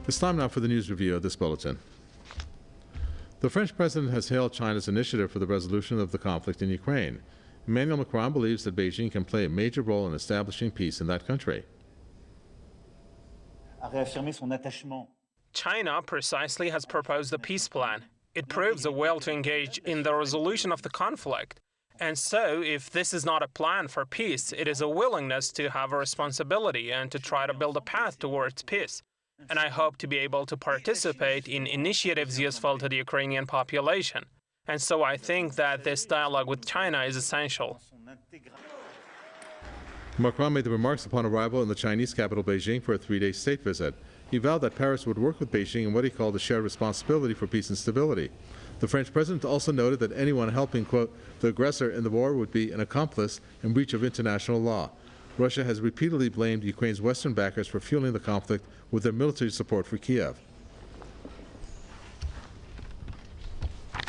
It's time now for the news review of this bulletin. The French president has hailed China's initiative for the resolution of the conflict in Ukraine. Emmanuel Macron believes that Beijing can play a major role in establishing peace in that country. China precisely has proposed a peace plan. It proves a will to engage in the resolution of the conflict. And so, if this is not a plan for peace, it is a willingness to have a responsibility and to try to build a path towards peace. And I hope to be able to participate in initiatives useful to the Ukrainian population. And so I think that this dialogue with China is essential. Macron made the remarks upon arrival in the Chinese capital Beijing for a 3-day state visit. He vowed that Paris would work with Beijing in what he called a shared responsibility for peace and stability. The French president also noted that anyone helping, quote, the aggressor in the war would be an accomplice in breach of international law. Russia has repeatedly blamed Ukraine's Western backers for fueling the conflict with their military support for Kiev.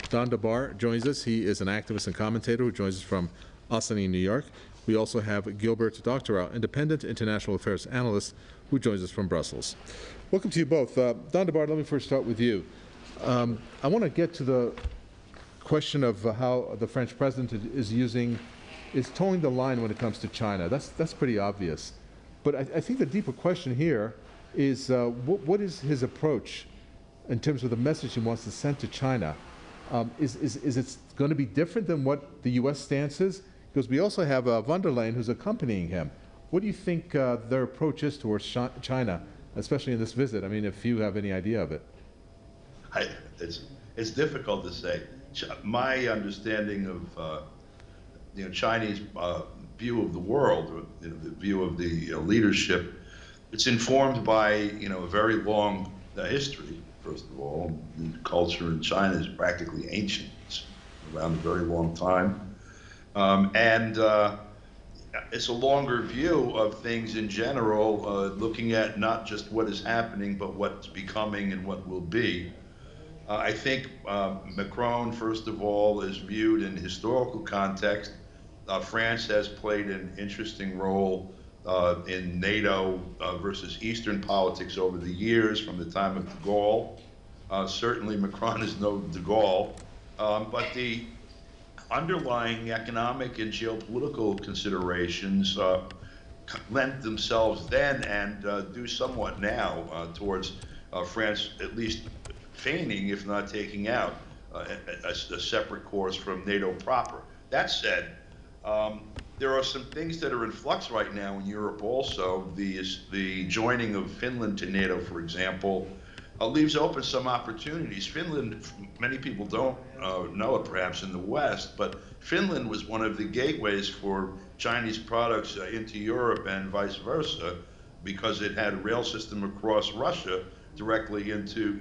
DeBar joins us. He is an activist and commentator who joins us from Austin, New York. We also have Gilbert, Doctorow, independent international affairs analyst, who joins us from Brussels. Welcome to you both. DeBar, let me first start with you. I want to get to the question of how the French president is towing the line when it comes to China. That's pretty obvious. But I think the deeper question here is what is his approach in terms of the message he wants to send to China? Is it going to be different than what the U.S. stance is? Because we also have von der Leyen who's accompanying him. What do you think their approach is towards China, especially in this visit? I mean, if you have any idea of it. It's difficult to say. My understanding of Chinese view of the world, or, the view of the leadership, it's informed by a very long history. First of all, the culture in China is practically ancient. It's around a very long time, and it's a longer view of things in general, looking at not just what is happening, but what's becoming and what will be. I think Macron, first of all, is viewed in historical context. France has played an interesting role in NATO versus Eastern politics over the years, from the time of de Gaulle. Certainly Macron is no de Gaulle, but the underlying economic and geopolitical considerations lent themselves then and do somewhat now towards France at least feigning, if not taking out, a separate course from NATO proper. That said, there are some things that are in flux right now in Europe also. The joining of Finland to NATO, for example, leaves open some opportunities. Finland, many people don't know it perhaps in the West, but Finland was one of the gateways for Chinese products into Europe and vice versa, because it had a rail system across Russia directly into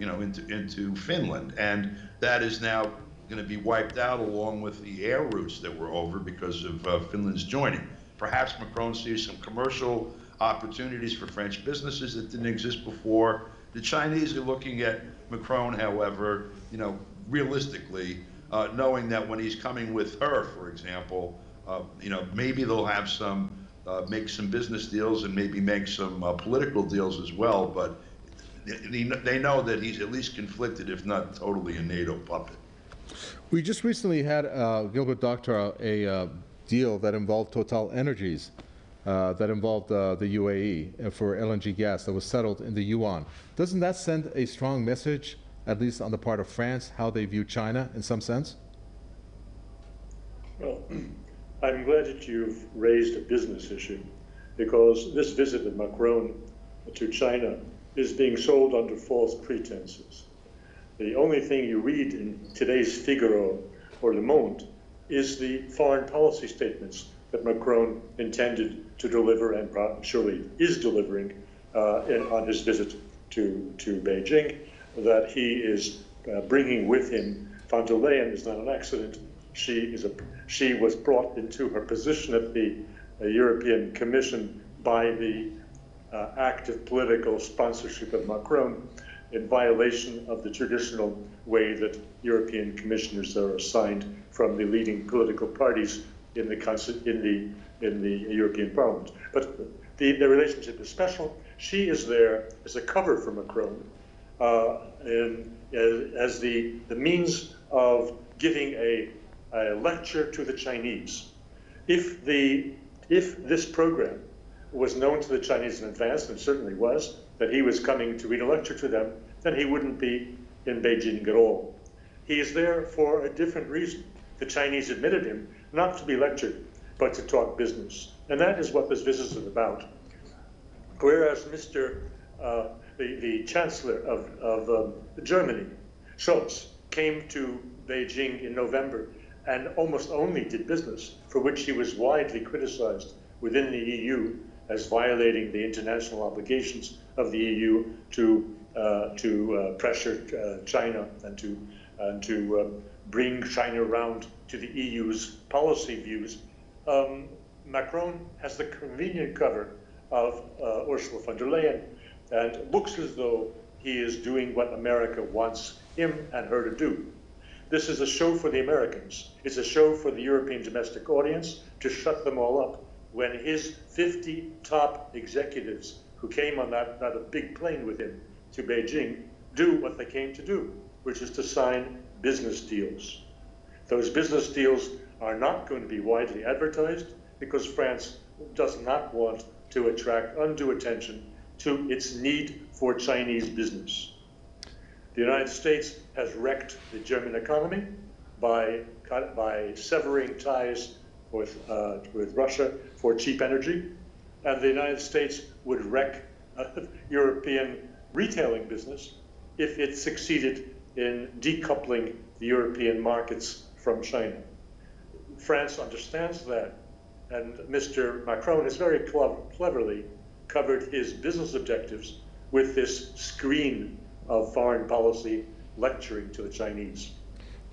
Finland, and that is now going to be wiped out along with the air routes that were over because of Finland's joining. Perhaps Macron sees some commercial opportunities for French businesses that didn't exist before. The Chinese are looking at Macron, however, realistically, knowing that when he's coming with her, for example, maybe they'll have some make some business deals and maybe make some political deals as well, but they know that he's at least conflicted, if not totally a NATO puppet. We just recently had, Gilbert, Doctorow, a deal that involved Total Energies, that involved the UAE for LNG gas that was settled in the yuan. Doesn't that send a strong message, at least on the part of France, how they view China in some sense? Well, I'm glad that you've raised a business issue, because this visit of Macron to China is being sold under false pretenses. The only thing you read in today's Figaro or Le Monde is the foreign policy statements that Macron intended to deliver, and surely is delivering on his visit to Beijing, that he is bringing with him. Von der Leyen is not an accident. She was brought into her position at the European Commission by the active political sponsorship of Macron, in violation of the traditional way that European commissioners are assigned from the leading political parties in the European Parliament. But the relationship is special. She is there as a cover for Macron, as the means of giving a lecture to the Chinese. If this program was known to the Chinese in advance, and it certainly was, that he was coming to read a lecture to them, then he wouldn't be in Beijing at all. He is there for a different reason. The Chinese admitted him not to be lectured, but to talk business. And that is what this visit is about. Whereas the Chancellor of Germany, Scholz, came to Beijing in November and almost only did business, for which he was widely criticized within the EU as violating the international obligations of the EU to pressure China and to bring China around to the EU's policy views. Macron has the convenient cover of Ursula von der Leyen and looks as though he is doing what America wants him and her to do. This is a show for the Americans. It's a show for the European domestic audience to shut them all up when his 50 top executives who came on that big plane with him to Beijing do what they came to do, which is to sign business deals. Those business deals are not going to be widely advertised because France does not want to attract undue attention to its need for Chinese business. The United States has wrecked the German economy by severing ties with Russia for cheap energy, and the United States would wreck European retailing business if it succeeded in decoupling the European markets from China. France understands that, and Mr. Macron has very cleverly covered his business objectives with this screen of foreign policy lecturing to the Chinese.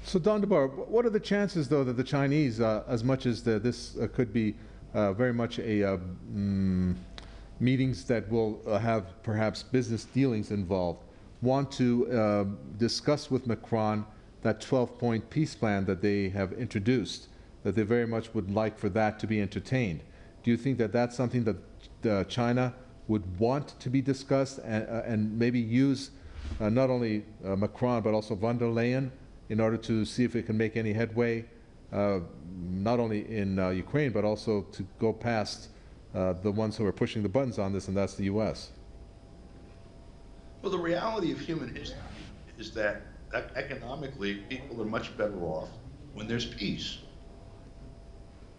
So, Don DeBar, what are the chances, though, that the Chinese, as much as this could be very much a meetings that will have perhaps business dealings involved, want to discuss with Macron that 12-point peace plan that they have introduced, that they very much would like for that to be entertained? Do you think that that's something that China would want to be discussed and maybe use not only Macron but also von der Leyen in order to see if it can make any headway, not only in Ukraine but also to go past the ones who are pushing the buttons on this, and that's the U.S.? Well, the reality of human history is that economically people are much better off when there's peace.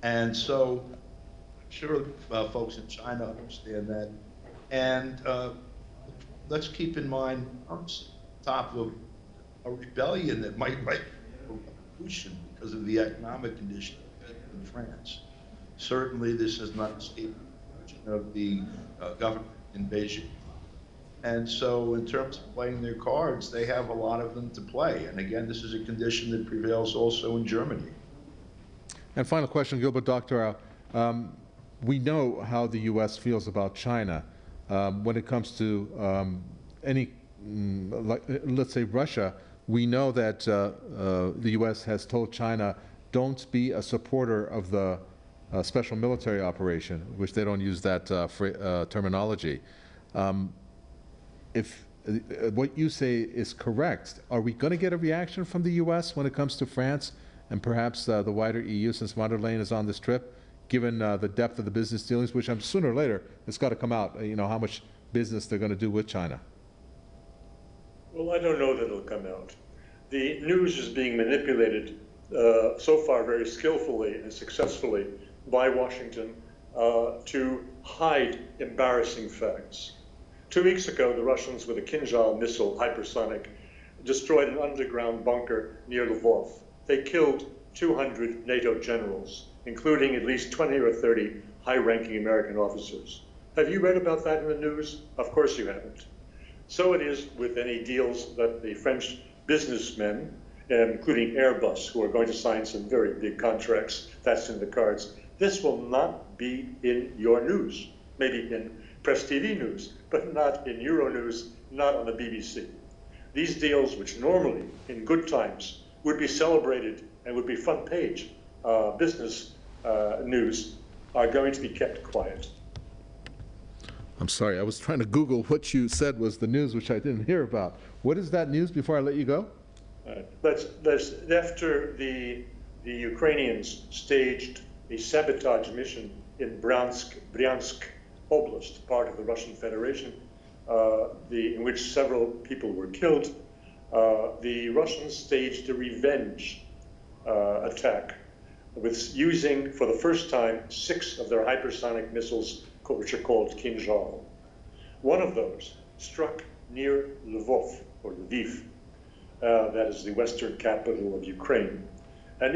And so I'm sure folks in China understand that. And let's keep in mind, on top of a rebellion that might like a revolution because of the economic condition in France. Certainly this has not escaped of the government in Beijing. And so in terms of playing their cards, they have a lot of them to play. And again, this is a condition that prevails also in Germany. And final question, Gilbert, Doctorow. We know how the U.S. feels about China when it comes to let's say Russia. We know that the U.S. has told China, don't be a supporter of the special military operation, which they don't use that terminology. If what you say is correct, are we going to get a reaction from the U.S. when it comes to France and perhaps the wider EU, since von der Leyen is on this trip, given the depth of the business dealings, which sooner or later it's got to come out, how much business they're going to do with China? Well, I don't know that it'll come out. The news is being manipulated so far very skillfully and successfully by Washington to hide embarrassing facts. 2 weeks ago, the Russians, with a Kinzhal missile, hypersonic, destroyed an underground bunker near Lvov. They killed 200 NATO generals, including at least 20 or 30 high-ranking American officers. Have you read about that in the news? Of course you haven't. So it is with any deals that the French businessmen, including Airbus, who are going to sign some very big contracts, that's in the cards. This will not be in your news, maybe in PRESSTV news, but not in Euronews, not on the BBC. These deals, which normally, in good times, would be celebrated and would be front page business news, are going to be kept quiet. I'm sorry, I was trying to Google what you said was the news, which I didn't hear about. What is that news before I let you go? After the Ukrainians staged a sabotage mission in Bryansk Oblast, part of the Russian Federation, in which several people were killed, the Russians staged a revenge attack with using, for the first time, 6 of their hypersonic missiles, which are called Kinzhal. One of those struck near Lvov, or Lviv, that is the western capital of Ukraine. And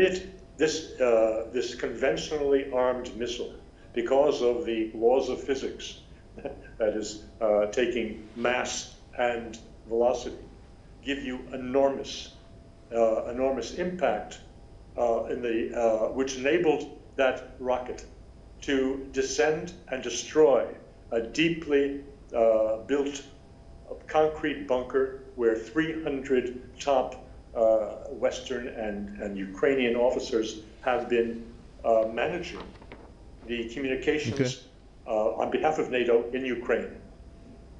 this conventionally armed missile, because of the laws of physics, that is, taking mass and velocity, give you enormous impact, which enabled that rocket to descend and destroy a deeply built concrete bunker where 300 top Western and Ukrainian officers have been managing the communications on behalf of NATO in Ukraine.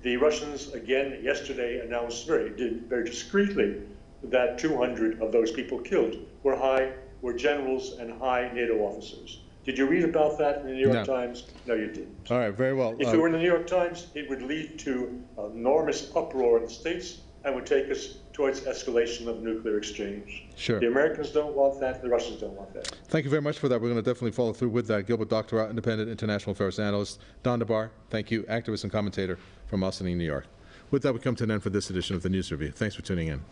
The Russians, again, yesterday announced very discreetly that 200 of those people killed were generals and high NATO officers. Did you read about that in the New York Times? No, you didn't. All right, very well. If it were in the New York Times, it would lead to enormous uproar in the States and would take us towards escalation of nuclear exchange. Sure. The Americans don't want that, the Russians don't want that. Thank you very much for that. We're going to definitely follow through with that. Gilbert Doctorow, independent international affairs analyst. Don DeBar, thank you, activist and commentator from Austin, New York. With that, we come to an end for this edition of the News Review. Thanks for tuning in.